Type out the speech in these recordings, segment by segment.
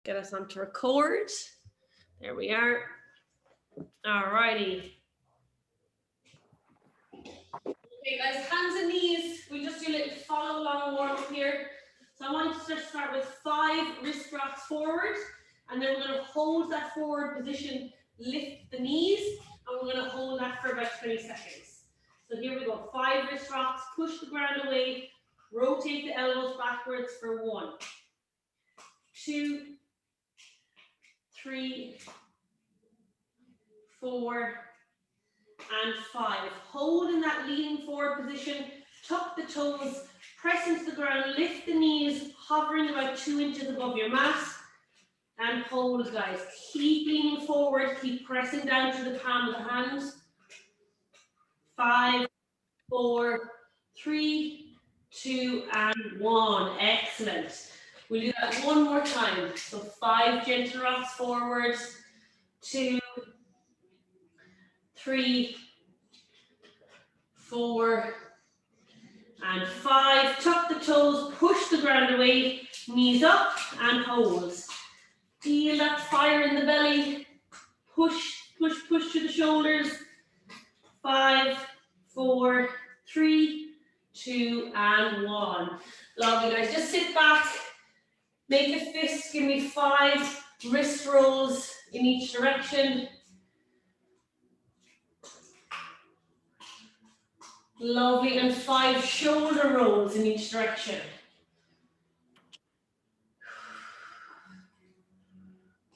get us onto record. There we are. All righty. Okay, guys, hands and knees. We just do a little follow along warm up here. So I want you to start with 5 wrist rocks forward, and then we're going to hold that forward position, lift the knees, and we're going to hold that for about 20 seconds. So here we go. 5 wrist rocks, push the ground away, rotate the elbows backwards for 1, 2, 3, 4, and 5. Hold in that leaning forward position, tuck the toes, press into the ground, lift the knees, hovering about 2 inches above your mat, and hold, guys. Keep leaning forward, keep pressing down to the palm of the hand. 5, 4, 3, 2, and 1. Excellent. We'll do that one more time. So 5 gentle rocks forward, 2, 3, 4, and 5. Tuck the toes, push the ground away, knees up, and hold. Feel that fire in the belly. Push, push, push to the shoulders. 5, 4, 3, 2, and 1. Lovely, guys. Just sit back. Make a fist. Give me 5 wrist rolls in each direction. Lovely, and 5 shoulder rolls in each direction.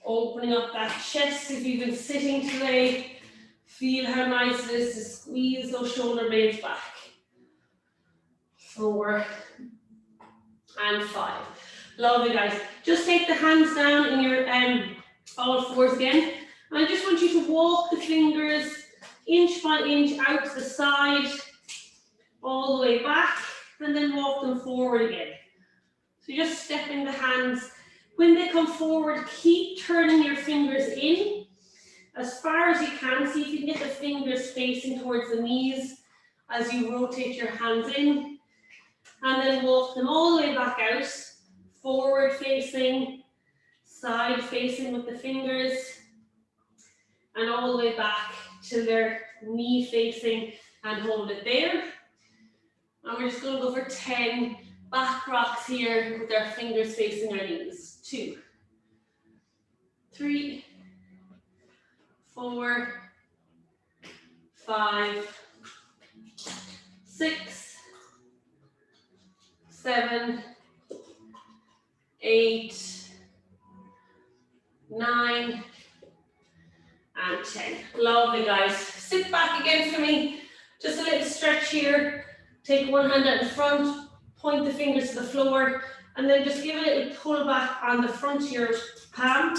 Opening up that chest if you've been sitting today. Feel how nice it is to squeeze those shoulder blades back. 4 and 5. Lovely, guys. Just take the hands down in your all fours again. And I just want you to walk the fingers inch by inch out to the side, all the way back, and then walk them forward again. So you're just stepping the hands. When they come forward, keep turning your fingers in as far as you can. See if you can get the fingers facing towards the knees as you rotate your hands in. And then walk them all the way back out. Forward facing, side facing with the fingers, and all the way back to their knee facing, and hold it there. And we're just going to go for 10 back rocks here with our fingers facing our knees. 2, 3, 4, 5, 6, 7, 8, 9, and 10. Lovely, guys. Sit back again for me. Just a little stretch here. Take one hand out in front, point the fingers to the floor, and then just give a little pull back on the front of your palm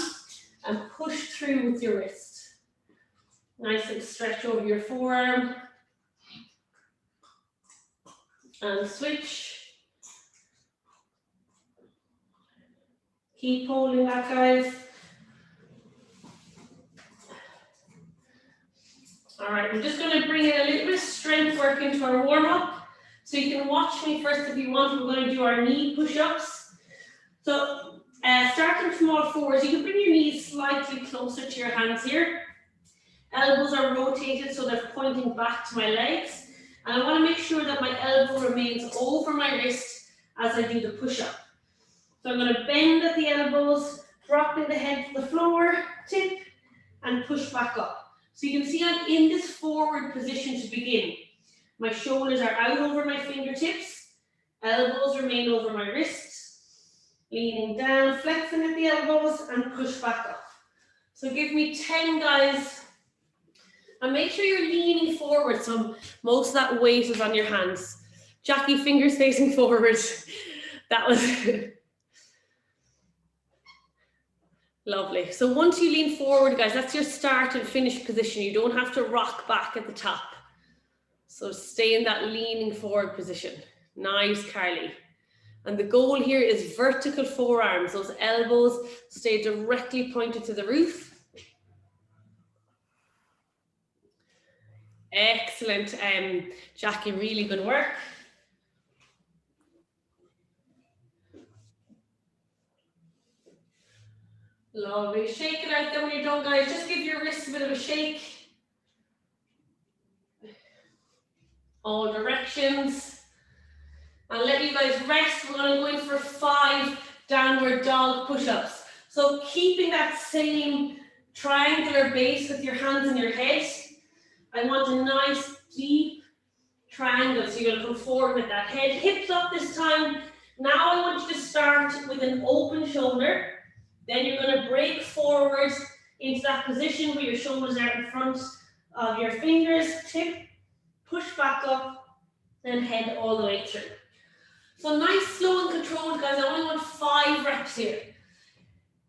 and push through with your wrist. Nice little stretch over your forearm. And switch. Keep holding that, guys. All right, we're just going to bring in a little bit of strength work into our warm-up. So you can watch me first if you want. We're going to do our knee push-ups. So starting from all fours, you can bring your knees slightly closer to your hands here. Elbows are rotated so they're pointing back to my legs. And I want to make sure that my elbow remains over my wrist as I do the push-up. So I'm going to bend at the elbows, dropping the head to the floor, tip, and push back up. So you can see I'm in this forward position to begin. My shoulders are out over my fingertips, elbows remain over my wrists, leaning down, flexing at the elbows, and push back up. So give me 10, guys. And make sure you're leaning forward, so most of that weight is on your hands. Jackie, fingers facing forward. That was lovely. So once you lean forward, guys, that's your start and finish position. You don't have to rock back at the top. So stay in that leaning forward position. Nice, Carly. And the goal here is vertical forearms. Those elbows stay directly pointed to the roof. Excellent, Jackie, really good work. Lovely. Shake it out then when you're done, guys. Just give your wrists a bit of a shake. All directions. And let you guys rest. We're going to go in for 5 downward dog push-ups. So keeping that same triangular base with your hands in your head. I want a nice deep triangle. So you're going to come forward with that head. Hips up this time. Now I want you to start with an open shoulder. Then you're going to break forward into that position where your shoulders are in front of your fingers. Tip, push back up, and head all the way through. So nice, slow and controlled, guys. I only want 5 reps here.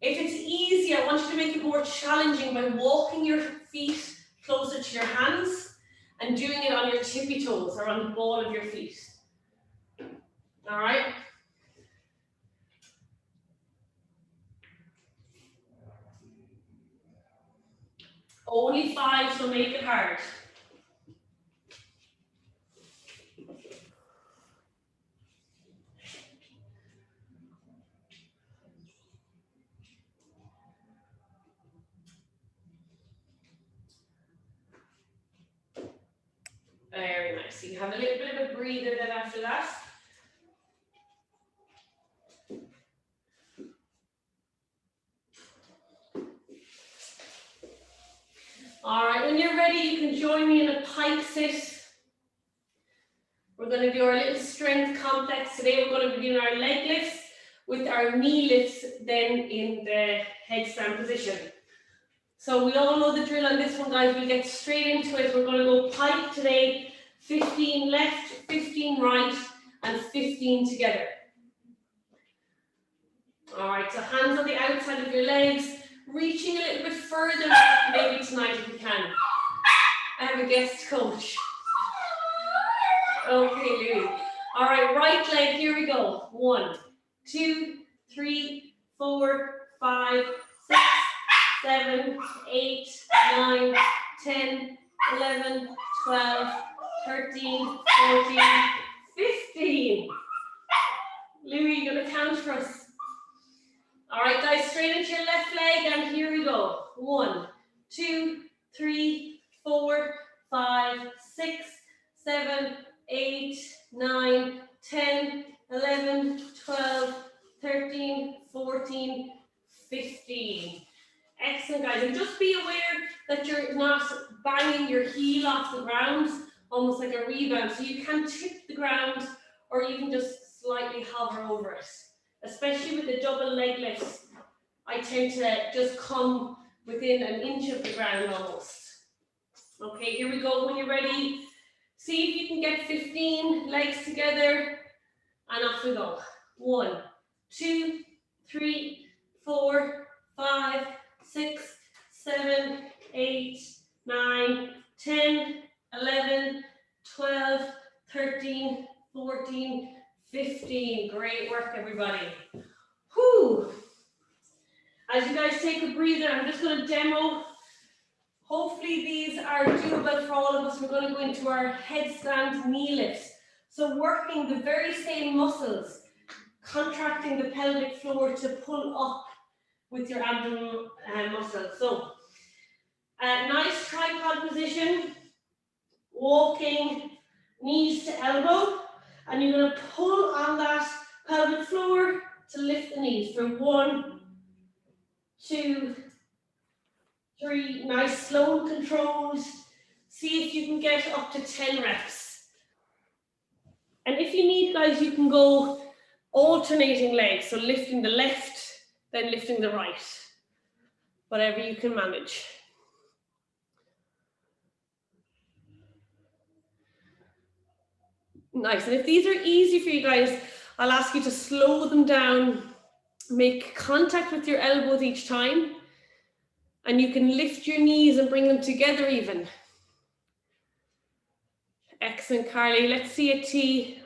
If it's easy, I want you to make it more challenging by walking your feet closer to your hands and doing it on your tippy toes or on the ball of your feet. All right? Only 5, so make it hard. Very nice. So you have a little bit of a breather then after that. All right, when you're ready, you can join me in a pike sit. We're going to do our little strength complex. Today we're going to be doing our leg lifts with our knee lifts then in the headstand position. So we all know the drill on this one, guys. We'll get straight into it. We're going to go pike today, 15 left, 15 right, and 15 together. All right, so hands on the outside of your legs, reaching a little bit further maybe tonight if you can. I have a guest coach. Okay, Louis. All right, right leg, here we go. 1, 2, 3, 4, 5, 6, 7, 8, 9, 10, 11, 12, 13, 14, 15. Louis, you're going to count for us. All right, guys, straight into your left leg, and here we go. 1, 2, 3, 4, 5, 6, 7, 8, 9, 10, 11, 12, 13, 14, 15. Excellent, guys. And just be aware that you're not banging your heel off the ground, almost like a rebound. So you can tip the ground or even just slightly hover over it. Especially with the double leg lifts, I tend to just come within an inch of the ground almost. Okay, here we go. When you're ready, see if you can get 15 legs together, and off we go. 1, 2, 3, 4, 5, 6, 7, 8, 9, 10, 11, 12, 13, 14, 15. Great work, everybody. Whew. As you guys take a breather, I'm just going to demo. Hopefully these are doable for all of us. We're going to go into our headstand knee lifts. So working the very same muscles, contracting the pelvic floor to pull up with your abdominal muscles. So nice tripod position, walking knees to elbow, and you're going to pull on that pelvic floor to lift the knees for 1, 2, 3. Nice, slow and controlled. See if you can get up to 10 reps. And if you need, guys, you can go alternating legs, so lifting the left, then lifting the right. Whatever you can manage. Nice, and if these are easy for you guys, I'll ask you to slow them down, make contact with your elbows each time, and you can lift your knees and bring them together even. Excellent, Carly. Let's see a T.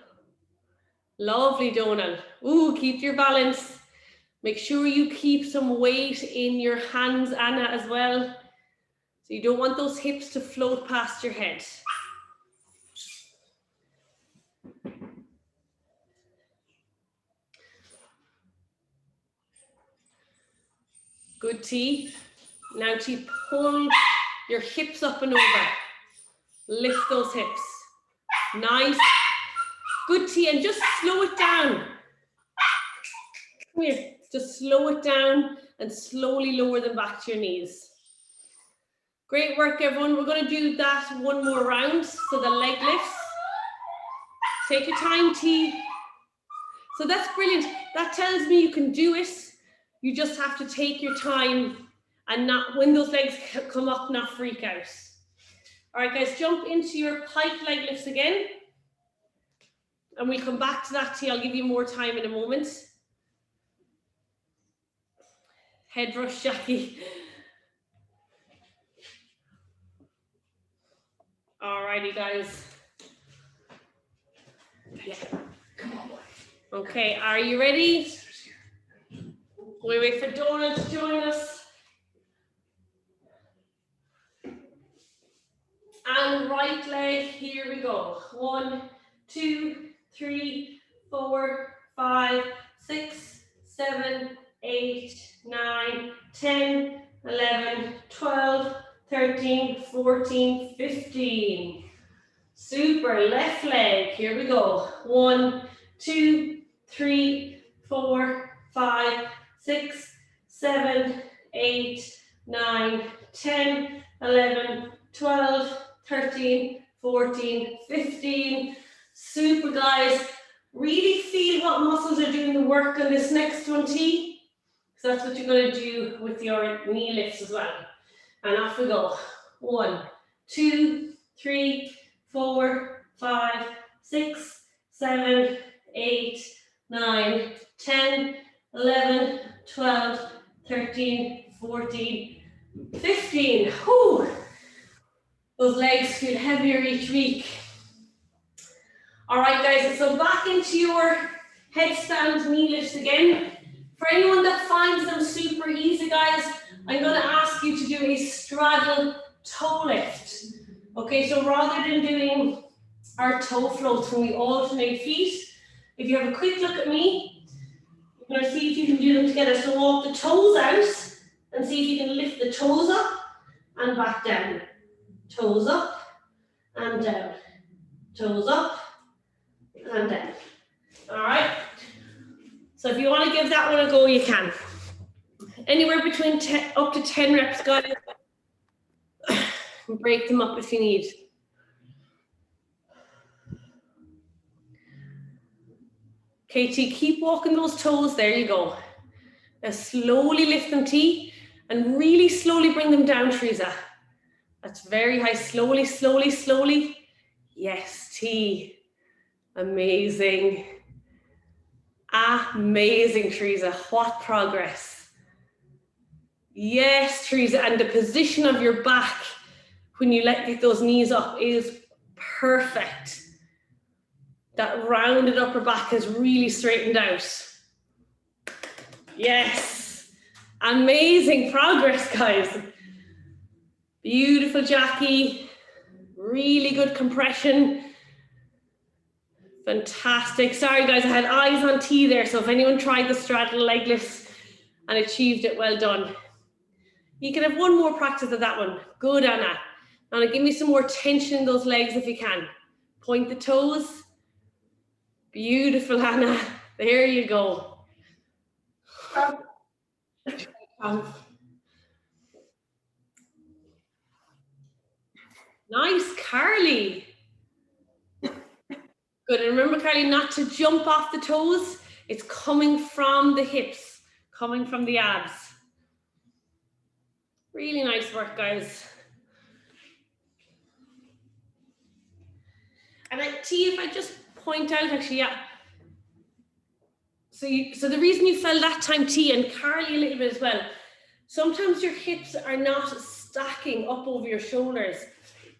Lovely, Donal. Ooh, keep your balance. Make sure you keep some weight in your hands, Anna, as well. So you don't want those hips to float past your head. Good, T. Now T, pull your hips up and over. Lift those hips. Nice. Good, T, and just slow it down. Come here, just slow it down and slowly lower them back to your knees. Great work, everyone. We're going to do that one more round. So the leg lifts. Take your time, T. So that's brilliant. That tells me you can do it. You just have to take your time and not, when those legs come up, not freak out. All right, guys, jump into your pike leg lifts again. And we'll come back to that, T. I'll give you more time in a moment. Head rush, Jackie. All righty, guys. Yeah. Come on, boy. Okay, are you ready? We wait for Donna to join us. And right leg, here we go. 1, 2, 3, 4, 5, 6, 7, 8, 9, 10, 11, 12, 13, 14, 15. Super, left leg, here we go. 1, 2, 3, 4, 5, 6, 7, 8, 9, 10, 11, 12, 13, 14, 15. Super, guys. Really feel what muscles are doing the work on this next one, T. So that's what you're going to do with your knee lifts as well. And off we go. 1, 2, 3, 4, 5, 6, 7, 8, 9, 10, 11, 12, 13, 14, 15. Whew. Those legs feel heavier each week. All right, guys, so back into your headstand knee lifts again. For anyone that finds them super easy, guys, I'm going to ask you to do a straddle toe lift. Okay, so rather than doing our toe floats when we alternate feet, if you have a quick look at me, you're going to see if you can do them together. So walk the toes out and see if you can lift the toes up and back down. Toes up and down. Toes up and down. All right. So if you want to give that one a go, you can. Anywhere between up to 10 reps, guys. Break them up if you need. KT, keep walking those toes. There you go. Now slowly lift them, T, and really slowly bring them down, Teresa. That's very high. Slowly, slowly, slowly. Yes, T. Amazing. Amazing, Teresa. What progress. Yes, Teresa. And the position of your back when you get those knees up is perfect. That rounded upper back has really straightened out. Yes. Amazing progress, guys. Beautiful, Jackie. Really good compression. Fantastic. Sorry, guys, I had eyes on T there. So if anyone tried the straddle leg lifts and achieved it, well done. You can have one more practice of that one. Good, Anna. Now give me some more tension in those legs if you can. Point the toes. Beautiful, Anna. There you go. Nice, Carly. Good, and remember, Carly, not to jump off the toes. It's coming from the hips, coming from the abs. Really nice work, guys. And T, if I just point out, actually, yeah. So the reason you fell that time, T, and Carly a little bit as well, sometimes your hips are not stacking up over your shoulders.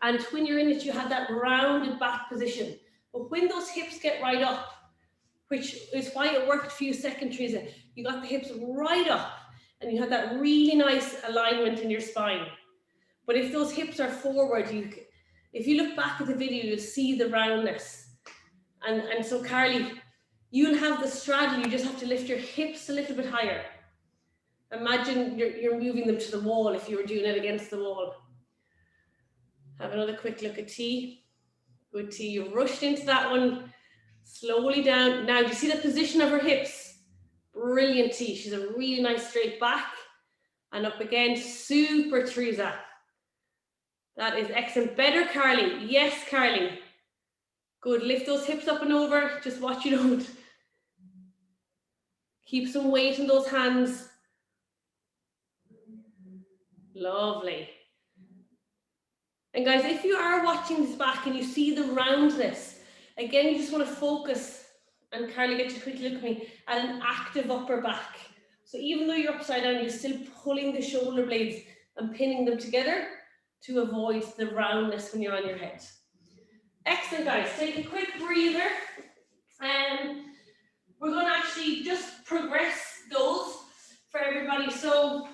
And when you're in it, you have that rounded back position. But when those hips get right up, which is why it worked for you second, Teresa, you got the hips right up and you had that really nice alignment in your spine. But if those hips are forward, if you look back at the video, you'll see the roundness. And so, Carly, you'll have the straddle, you just have to lift your hips a little bit higher. Imagine you're moving them to the wall if you were doing it against the wall. Have another quick look at T. Good T, you rushed into that one. Slowly down. Now, do you see the position of her hips? Brilliant T. She's a really nice straight back. And up again. Super, Teresa. That is excellent. Better, Carly. Yes, Carly. Good. Lift those hips up and over. Just watch you don't. Keep some weight in those hands. Lovely. And guys, if you are watching this back and you see the roundness, again, you just want to focus, and Carly, get you quickly look at me, at an active upper back. So even though you're upside down, you're still pulling the shoulder blades and pinning them together to avoid the roundness when you're on your head. Excellent, guys. Take a quick breather. And we're going to actually just progress those for everybody. So,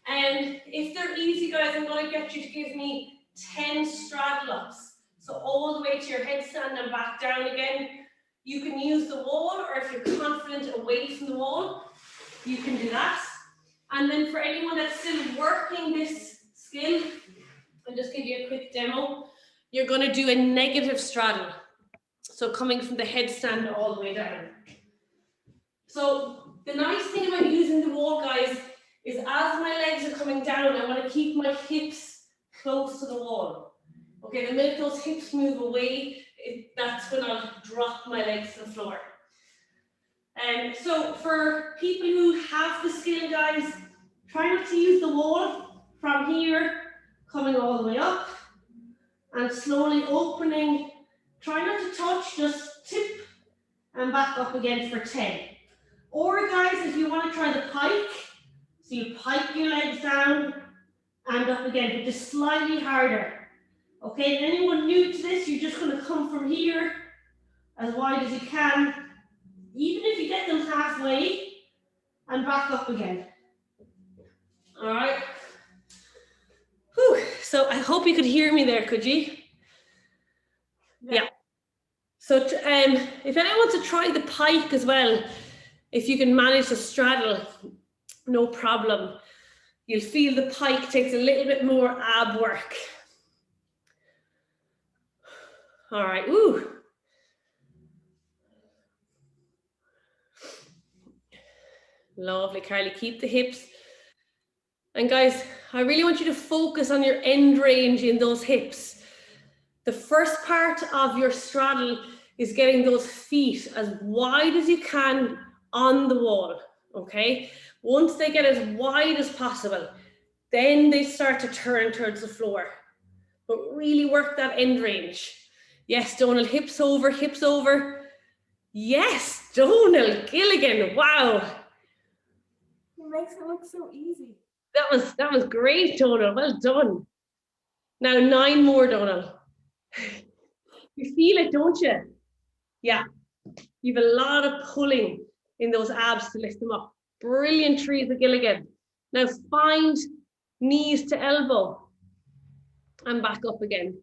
and if they're easy, guys, I'm going to get you to give me 10 straddle ups. So all the way to your headstand and back down again. You can use the wall, or if you're confident away from the wall, you can do that. And then for anyone that's still working this skill, I'll just give you a quick demo. You're going to do a negative straddle. So coming from the headstand all the way down. So the nice thing about using the wall, guys, is as my legs are coming down, I want to keep my hips close to the wall. Okay, the minute those hips move away, that's when I'll drop my legs to the floor. And so for people who have the skill, guys, try not to use the wall from here, coming all the way up, and slowly opening. Try not to touch, just tip and back up again for 10. Or guys, if you want to try the pike, so you pike your legs down and up again, but just slightly harder. Okay, and anyone new to this, you're just going to come from here as wide as you can, even if you get them halfway, and back up again. All right. Whew. So I hope you could hear me there, could you? Yeah. So if anyone wants to try the pike as well, if you can manage to straddle, no problem. You'll feel the pike takes a little bit more ab work. All right, ooh. Lovely, Carly, keep the hips. And guys, I really want you to focus on your end range in those hips. The first part of your straddle is getting those feet as wide as you can on the wall, okay? Once they get as wide as possible, then they start to turn towards the floor. But really work that end range. Yes, Donal, hips over, hips over. Yes, Donal Gilligan, wow. It makes it look so easy. That was great, Donal, well done. Now 9 more, Donal. You feel it, don't you? Yeah, you have a lot of pulling in those abs to lift them up. Brilliant, Teresa Gilligan. Now find knees to elbow and back up again.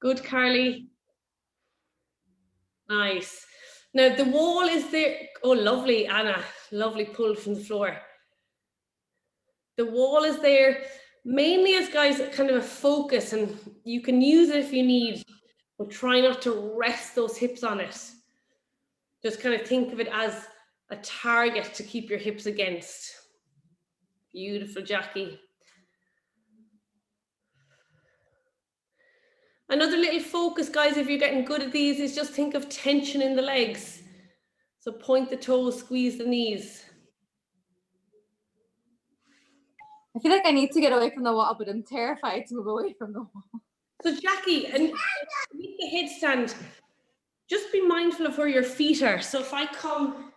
Good, Carly. Nice. Now the wall is there. Oh, lovely, Anna. Lovely pull from the floor. The wall is there mainly as, guys, kind of a focus, and you can use it if you need, but try not to rest those hips on it. Just kind of think of it as a target to keep your hips against. Beautiful, Jackie. Another little focus, guys, if you're getting good at these, is just think of tension in the legs. So point the toes, squeeze the knees. I feel like I need to get away from the wall, but I'm terrified to move away from the wall. So Jackie, and with the headstand, just be mindful of where your feet are. So if I come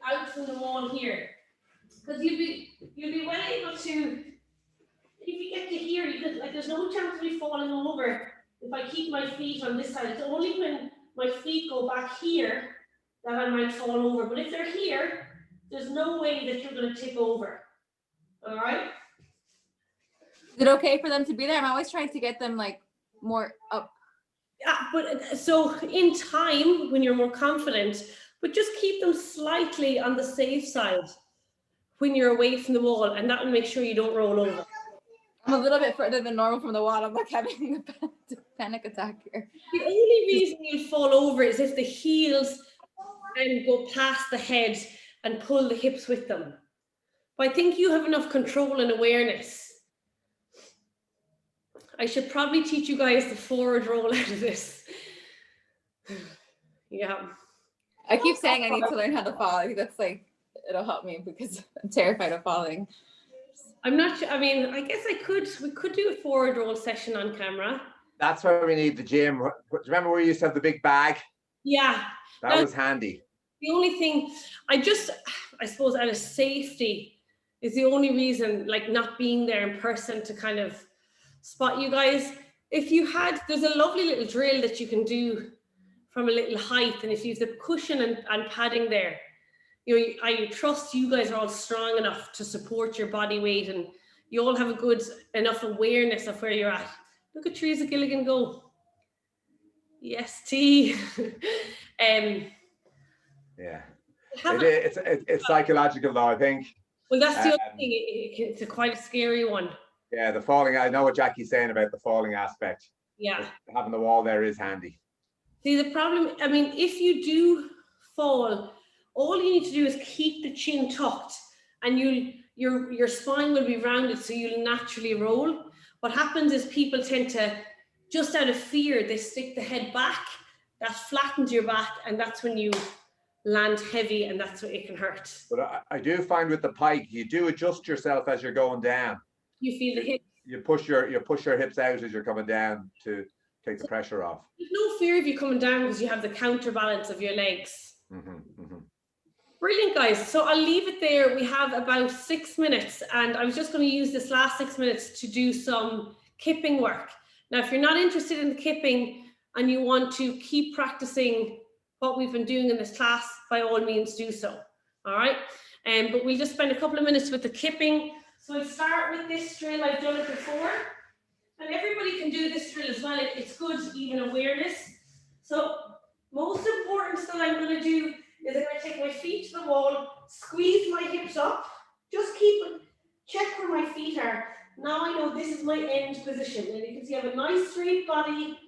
out from the wall here, because you'll be well able to, if you get to here, you could, like, there's no chance of me falling over if I keep my feet on this side. It's only when my feet go back here that I might fall over. But if they're here, there's no way that you're going to tip over. All right? Is it okay for them to be there? I'm always trying to get them like more up. Yeah, but so in time, when you're more confident, but just keep them slightly on the safe side. when you're away from the wall, and that will make sure you don't roll over. I'm a little bit further than normal from the wall. I'm like having a panic attack here. The only reason you'll fall over is if the heels go past the head and pull the hips with them. But I think you have enough control and awareness. I should probably teach you guys the forward roll out of this. Yeah. I keep saying I need to learn how to fall. I think that's like, it'll help me because I'm terrified of falling. I'm not sure. I mean, I guess we could do a forward roll session on camera. That's where we need the gym. Remember where we used to have the big bag? Yeah. That was handy. The only thing, I suppose out of safety is the only reason, like not being there in person to kind of spot you guys. If you had, there's a lovely little drill that you can do from a little height. And if you have the cushion and padding there, I trust you guys are all strong enough to support your body weight, and you all have a good enough awareness of where you're at. Look at Teresa Gilligan go. Yes, T. Yeah. It's psychological though, I think. Well, that's the other thing. It's quite a scary one. Yeah, the falling. I know what Jackie's saying about the falling aspect. Yeah. Having the wall there is handy. See, the problem, I mean, if you do fall, all you need to do is keep the chin tucked, and your spine will be rounded, so you'll naturally roll. What happens is people tend to, just out of fear, they stick the head back. That flattens your back, and that's when you land heavy, and that's what it can hurt. But I do find with the pike, you do adjust yourself as you're going down. You feel the hip. You push your hips out as you're coming down to take the pressure off. There's no fear of you coming down because you have the counterbalance of your legs. Brilliant, guys. So I'll leave it there. We have about 6 minutes, and I was just going to use this last 6 minutes to do some kipping work. Now, if you're not interested in the kipping and you want to keep practicing what we've been doing in this class, by all means do so. All right. But we'll just spend a couple of minutes with the kipping. So I'll start with this drill. I've done it before, and everybody can do this drill as well. It's good, even awareness. So most important that I'm going to do is I'm going to take my feet to the wall, squeeze my hips up, just check where my feet are. Now I know this is my end position, and you can see I have a nice straight body,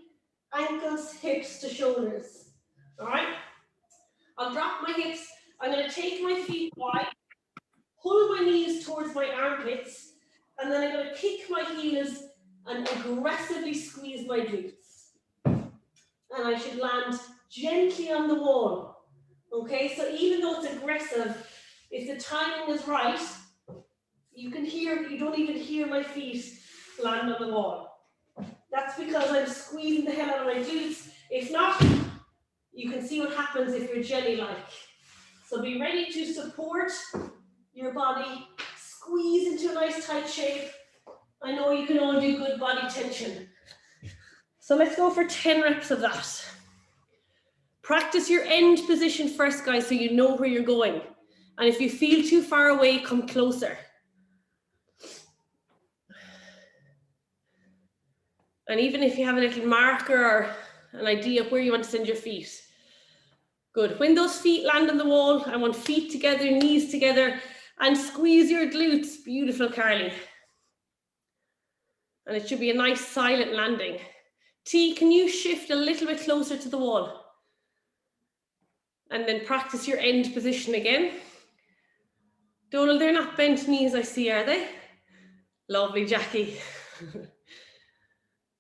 ankles, hips to shoulders. All right. I'll drop my hips. I'm going to take my feet wide, pull my knees towards my armpits, and then I'm going to kick my heels and aggressively squeeze my glutes. And I should land gently on the wall. Okay, so even though it's aggressive, if the timing is right, you don't even hear my feet land on the wall. That's because I'm squeezing the hell out of my glutes. If not, you can see what happens if you're jelly-like. So be ready to support your body, squeeze into a nice tight shape. I know you can all do good body tension. So let's go for 10 reps of that. Practice your end position first, guys, so you know where you're going. And if you feel too far away, come closer. And even if you have a little marker or an idea of where you want to send your feet. Good. When those feet land on the wall, I want feet together, knees together, and squeeze your glutes. Beautiful, Carly. And it should be a nice silent landing. T, can you shift a little bit closer to the wall? And then practice your end position again. Donald, they're not bent knees, I see, are they? Lovely, Jackie.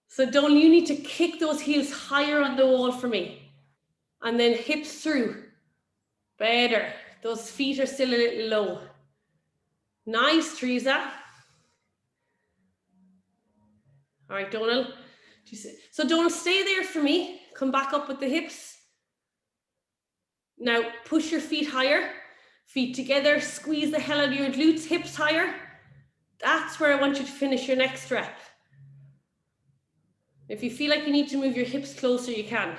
So Donald, you need to kick those heels higher on the wall for me. And then hips through. Better. Those feet are still a little low. Nice, Teresa. All right, Donald. So Donald, stay there for me. Come back up with the hips. Now push your feet higher. Feet together. Squeeze the hell out of your glutes. Hips higher. That's where I want you to finish your next rep. If you feel like you need to move your hips closer, you can.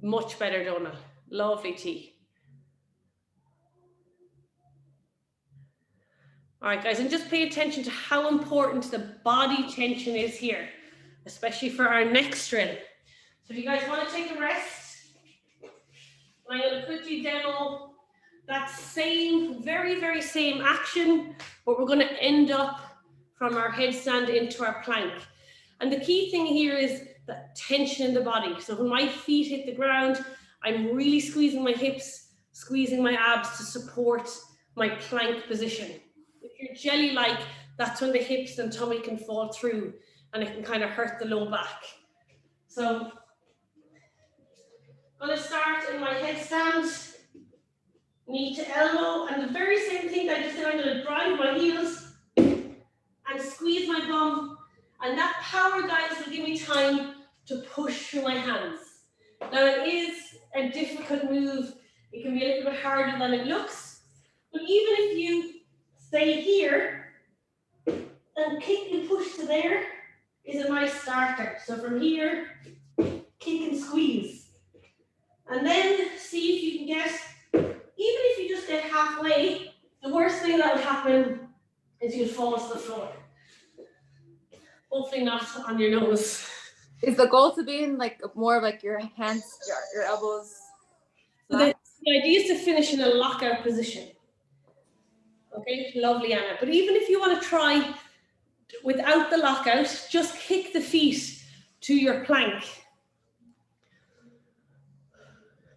Much better, Donald. Lovely, T. All right, guys, and just pay attention to how important the body tension is here, especially for our next drill. So if you guys want to take a rest, I'm going to quickly demo that same, very, very same action, but we're going to end up from our headstand into our plank. And the key thing here is that tension in the body. So when my feet hit the ground, I'm really squeezing my hips, squeezing my abs to support my plank position. If you're jelly-like, that's when the hips and tummy can fall through and it can kind of hurt the low back. So I'm going to start in my headstand, knee to elbow, and the very same thing I just did, I'm going to drive my heels and squeeze my bum, and that power, guys, will give me time to push through my hands. Now it is a difficult move, it can be a little bit harder than it looks, but even if you stay here and kick and push to there is a nice starter. So from here, kick and squeeze. And then see if you can get, even if you just get halfway, the worst thing that will happen is you'll fall to the floor. Hopefully not on your nose. Is the goal to be in like more of like your hands, your elbows? So the idea is to finish in a lockout position. Okay, lovely, Anna. But even if you want to try without the lockout, just kick the feet to your plank.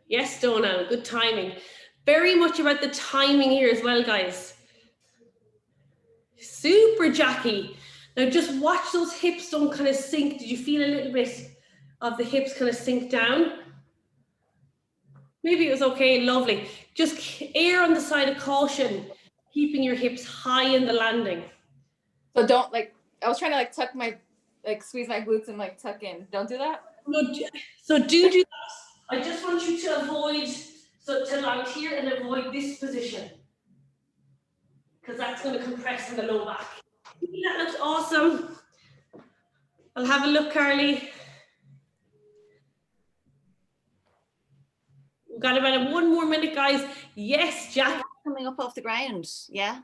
Yes, Donna, good timing. Very much about the timing here as well, guys. Super, Jackie. Now just watch those hips don't kind of sink. Did you feel a little bit of the hips kind of sink down? Maybe it was okay, lovely. Just err on the side of caution, keeping your hips high in the landing. So don't like, I was trying to like tuck my, like squeeze my glutes and like tuck in. Don't do that? No, so do that. I just want you to avoid, so to land here and avoid this position, because that's going to compress in the low back. That looks awesome. I'll have a look, Carly. We've got about 1 more minute, guys. Yes, Jack. Coming up off the ground, yeah?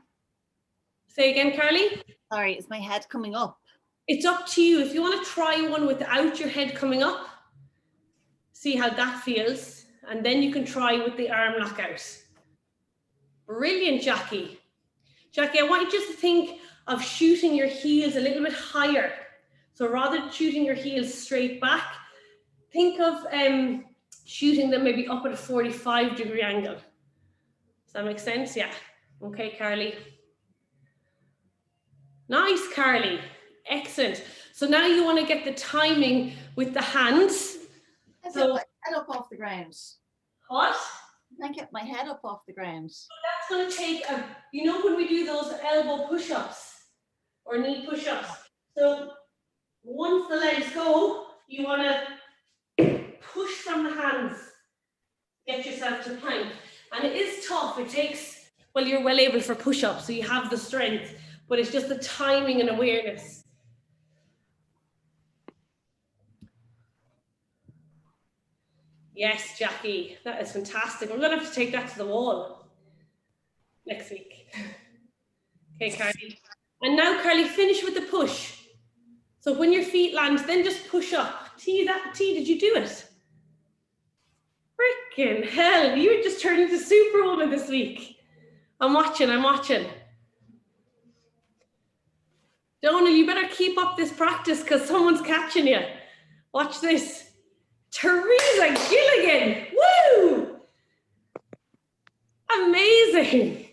Say again, Carly? Sorry, is my head coming up? It's up to you. If you want to try one without your head coming up, see how that feels. And then you can try with the arm lockout. Brilliant, Jackie. Jackie, I want you just to think of shooting your heels a little bit higher. So rather than shooting your heels straight back, think of shooting them maybe up at a 45-degree angle. Does that make sense? Yeah. Okay, Carly. Nice, Carly. Excellent. So now you want to get the timing with the hands. So my head up off the ground. What? I get my head up off the ground. So that's going to take a, you know, when we do those elbow push-ups or knee push-ups. So once the legs go, you want to push from the hands, get yourself to plank. And it is tough. It takes, well, you're well able for push-ups, so you have the strength, but it's just the timing and awareness. Yes, Jackie, that is fantastic. I'm going to have to take that to the wall next week. Okay, Carly. And now, Carly, finish with the push. So when your feet land, then just push up. T, did you do it? Frickin' hell, you were just turning into Superwoman this week. I'm watching. Donal, you better keep up this practice because someone's catching you. Watch this. Teresa Gilligan, woo! Amazing.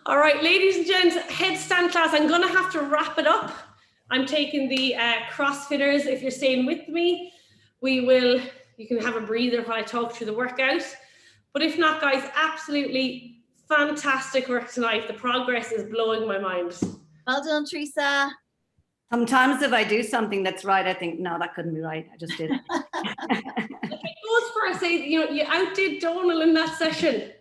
All right, ladies and gents, headstand class, I'm gonna have to wrap it up. I'm taking the CrossFitters. If you're staying with me, you can have a breather while I talk through the workout. But if not, guys, absolutely fantastic work tonight. The progress is blowing my mind. Well done, Teresa. Sometimes if I do something that's right, I think, no, that couldn't be right. I just did it. It goes for, I say, you know, you outdid Donal in that session.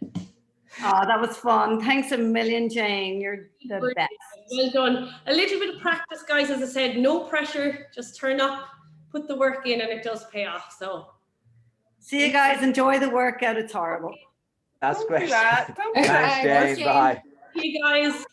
Oh, that was fun. Thanks a million, Jane. You're the best. Well done. A little bit of practice, guys. As I said, no pressure. Just turn up, put the work in, and it does pay off. So, see you guys. Enjoy the workout. It's horrible. That's great. Don't do that. Thanks, Jane. Bye. see you guys.